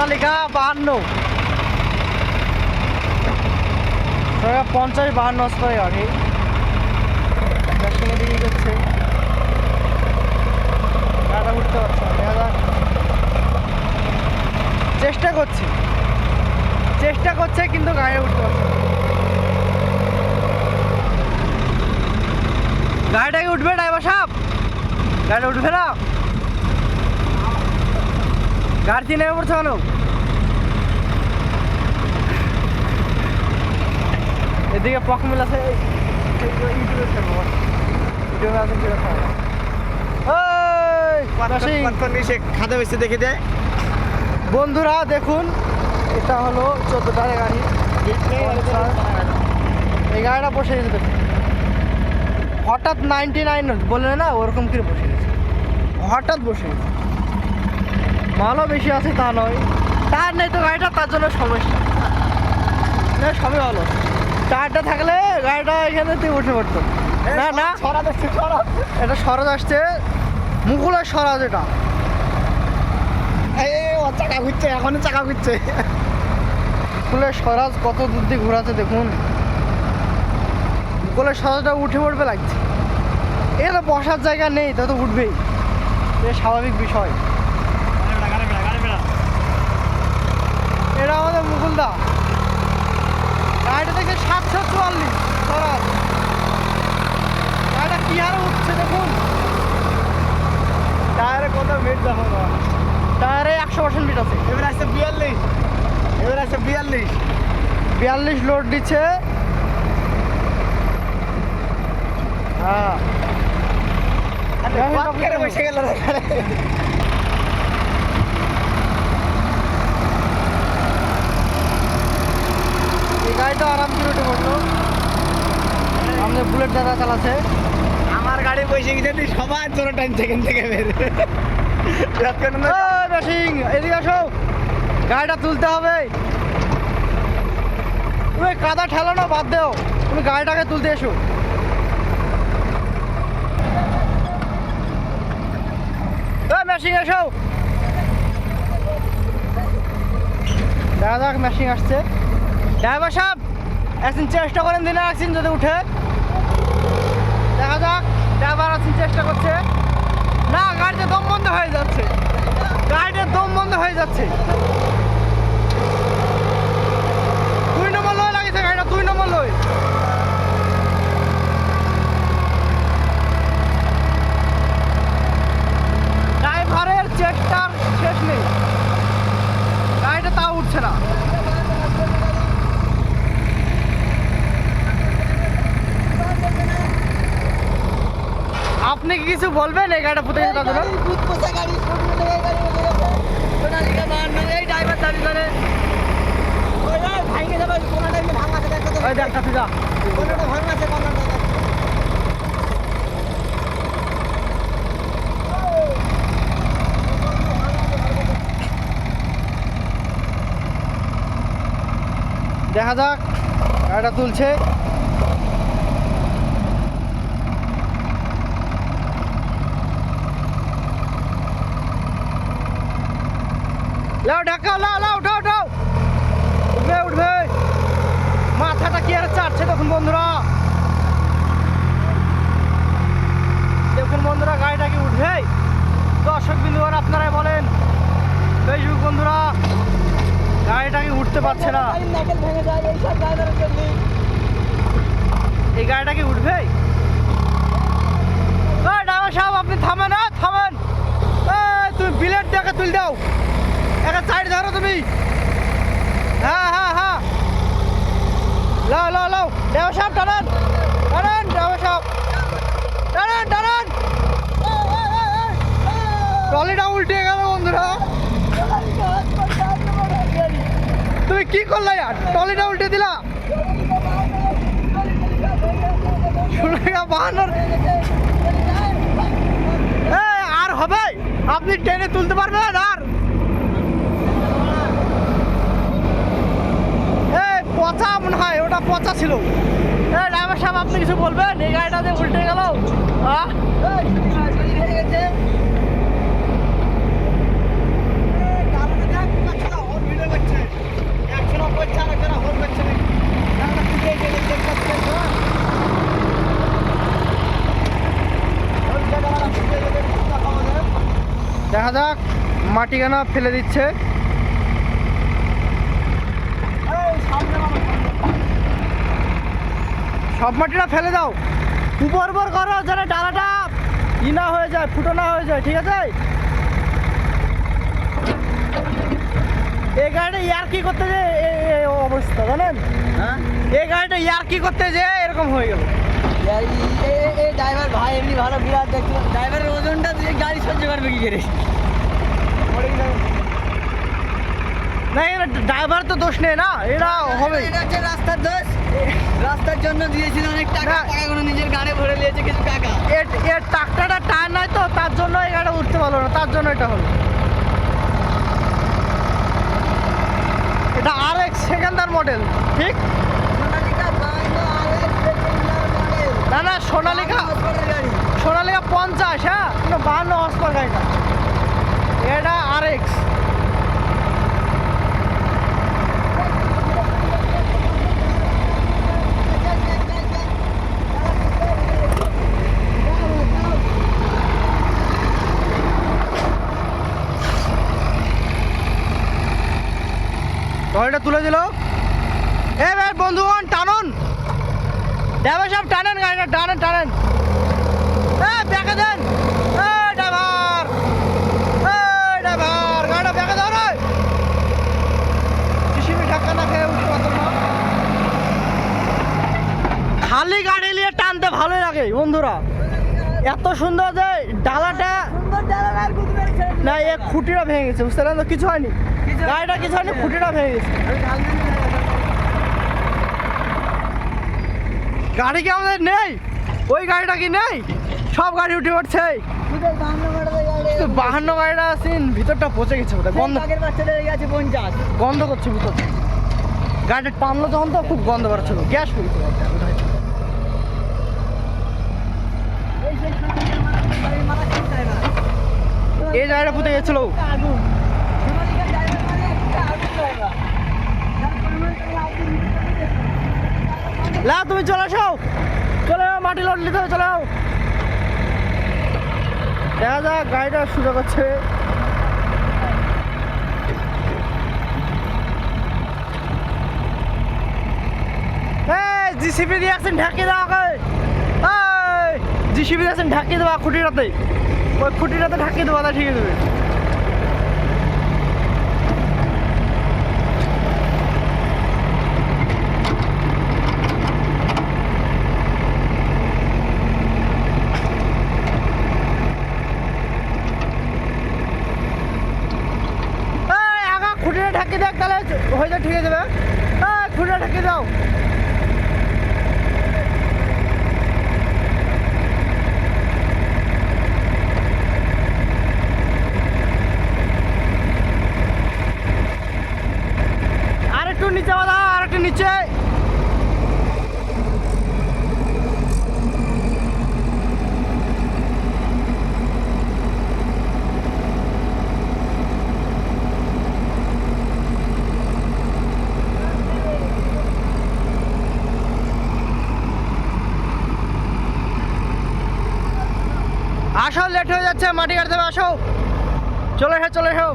সোনালিকা 52 50-52 অস্ত্রের গাড়ি মেশিনের দিকে যাচ্ছে। গাড়িটা উঠতে পারছে না, দেখা যাক। চেষ্টা করছে কিন্তু গাড়ি উঠতে পারছে না। গাড়িটাকে উঠবে ড্রাইভার সাহেব? গাড়িটা উঠবে না? গাড়ি নেমে পড়ছে কেন? এদিকে পক মিল আছে, খাতে বেশি দেখে দেয়। বন্ধুরা দেখুন, এটা হলো 14টার গাড়ি। এই গাড়িটা বসে গেছে দেখুন, হঠাৎ 99 বললে না ওরকম করে বসে গেছে, হঠাৎ বসে গেছে। মালও বেশি আছে তা নয়, টায়ার নেই তো গাড়িটা, তার জন্য সমস্যা না। সবই হলো, টায়ারটা থাকলে গাড়িটা এখানে তুই উঠে পড়তো না। না এটা সরজ আসছে, মুকুলের সরজ। এটা চাকা ঘুরছে, এখনো চাকা ঘুরছে। মুকুলের সরাজ কত দূর দিয়ে ঘোরাচ্ছে দেখুন। মুকুলের সরাজটা উঠে পড়বে লাগছে। এটা বসার জায়গা নেই, তা তো উঠবেই, এটা স্বাভাবিক বিষয়। এটা আমাদের মুকুলদা, গাড়িটা থেকে 744 সরাজ। গাড়িটা কি হারে উঠছে দেখুন। টায়ারে কত মিট দেখো, টায়ারে 100% মিট আছে। এবার আছে 42 লোড দিচ্ছে। হ্যাঁ, বসে গেল। এই গাড়িটা আরাম করে উঠে পড়লো। আমাদের বুলেট দাদা চালাচ্ছে। আমার গাড়ি বসে গেছে, সবার জোরে টাইম সেকেন্ড থেকে বের। এদিকে আসো, গাড়িটা তুলতে হবে। তুমি কাদা ঠেলানো বাদ দেও, তুমি গাড়িটাকে তুলতে এসো। মেশিন এসো, দেখা যাক মেশিন আসছে। ড্রাইভার সাহেব একদিন চেষ্টা করেন, দিনে একদিন যদি উঠে, দেখা যাক। ড্রাইভার একদিন চেষ্টা করছে না, গাড়িতে দম বন্ধ হয়ে যাচ্ছে, গাড়িটার দম বন্ধ হয়ে যাচ্ছে। 2 নম্বর লয় লাগেছে গাড়িটা, 2 নম্বর লয়। ড্রাইভারের চেষ্টার শেষ নেই, গাড়িটা তাও উঠছে না। আপনি কি কিছু বলবেন এই গাড়িটা পুঁতে গেছে তার জন্য? দেখা যাক, গাড়িটা তুলছে। লাও ঢাকা, লাও উঠাও। উঠবে। মাথাটা কি আর চাটছে দেখুন বন্ধুরা, গাড়িটা কি উঠবে? দর্শক বিন্দুরা আপনারাই বলেন, ফেসবুক বন্ধুরা, গাড়িটা কি উঠতে পারছে না। এই গাড়িটা কি উঠবে? ড্রাইভার সাহেব আপনি থামেন, থামেন। তুমি বিলেট দেখে তুল দাও, একটা সাইড ধরো তুমি। হ্যাঁ, লাও ড্রাইভার সাহেব টানান, ড্রাইভার সাহেব টানান। ট্রলিটা উল্টে গেল বন্ধুরা। তুমি কি করলে আর ট্রলিটা উল্টে দিলা? 52 আর হবে? আপনি টেনে তুলতে পারবেন? আর পচা মনে হয়, ওটা পচা ছিল। ড্রাইভার সাহেব আপনি কিছু বলবেন? এই গাড়িটা যে উল্টে গেল, করছে আর একজনা হোল করছে নাকি জানালা ফুটে গেলে চেক করতে দেখা যাক মাটি কেনা ফেলে দিচ্ছে। সব মাটিটা ফেলে দাও, উপর করো যেন ডালাটা ই না হয়ে যায়, ফুটো না হয়ে যায়, ঠিক আছে? এই গাড়িটা ইয়ার কি করতে যে এই অবস্থা জানেন? হ্যাঁ এই গাড়িটা ইয়ার কি করতে যে এরকম হয়ে গেল। এই ড্রাইভার ভাই এমনি ভালো বিরাট দেখছো, ড্রাইভারের ওজনটা দিয়ে গাড়ি সহ্য করবে কি করে? না এটা ড্রাইভার তো দোষ নেই না, এটা হবে। এটা হচ্ছে রাস্তার দোষ, রাস্তার জন্য দিয়েছিল অনেক টাকা, টাকাগুলো নিজের গাড়ি ভরে নিয়েছে কিছু টাকা। এর ট্রাক্টরটা টায়ার নাই তো, তার জন্য এই গাড়িটা উঠতে পারলো না, তার জন্য এটা হলো। এটা RX সেকেন্ডার মডেল, ঠিক? না না সোনালিকা 50, হ্যাঁ 52 হর্স পাওয়ার গাড়িটা, এটা RX। গাড়িটা তুলে দিল। এ ভাই বন্ধুগণ টানুন, ড্রাইভার সাহেব টানেন গাড়িটা, টানেন টানেন, ব্যাকে দেন, ড্রাইভার ড্রাইভার গাড়িটা ব্যাকে দাও রে। জিসিবি ধাক্কা না খেয়ে উঠতে পারতাম না। খালি গাড়ি নিয়ে টানতে ভালোই লাগে বন্ধুরা, এত সুন্দর যে ডালাটা না, এক খুঁটিটা ভেঙে গেছে, বুঝতে পারলেন তো? কিছু হয়নি, গাড়িটা কিছু হয়নি, খুঁটিটা ভেঙে গেছে। গাড়ি কি আমাদের নেই? ওই গাড়িটা কি নেই? সব গাড়ি উঠে পড়ছে। 52 গাড়িটা আছেন, ভিতরটা পচে গেছে বোধহয়, গন্ধ করছে ভিতর। গাড়িটা টানলো তখন তো খুব গন্ধ বেরোচ্ছিল, গ্যাস হয়েছে। এই জায়গাটা পুঁতে গেছিল। লা তুমি চলে আসো, চলে যাও, মাটি লোড নিতে হবে, চলে যাও। দেখা যাক গাড়িটা সোজা করছে। জিসিবি দিয়ে আসেন ঢাকিয়ে দেওয়া, জিসিবি দিয়ে আসেন ঢাকিয়ে দেওয়া খুঁটিটাতে, ওই খুঁটিটাতে ঢাকিয়ে দেওয়া, ঠিক আছে? খুঁটিটা ঢাকিয়ে দেখ, তাহলে হয়ে যায়, ঠিক আছে? খুঁটিটা ঢাকিয়ে দাও। আর একটু নিচে বাঁধা, আর একটু নিচে। আসো, লেট হয়ে যাচ্ছে, মাটি কাটতে হবে, আসো, চলে এসো চলে এসো।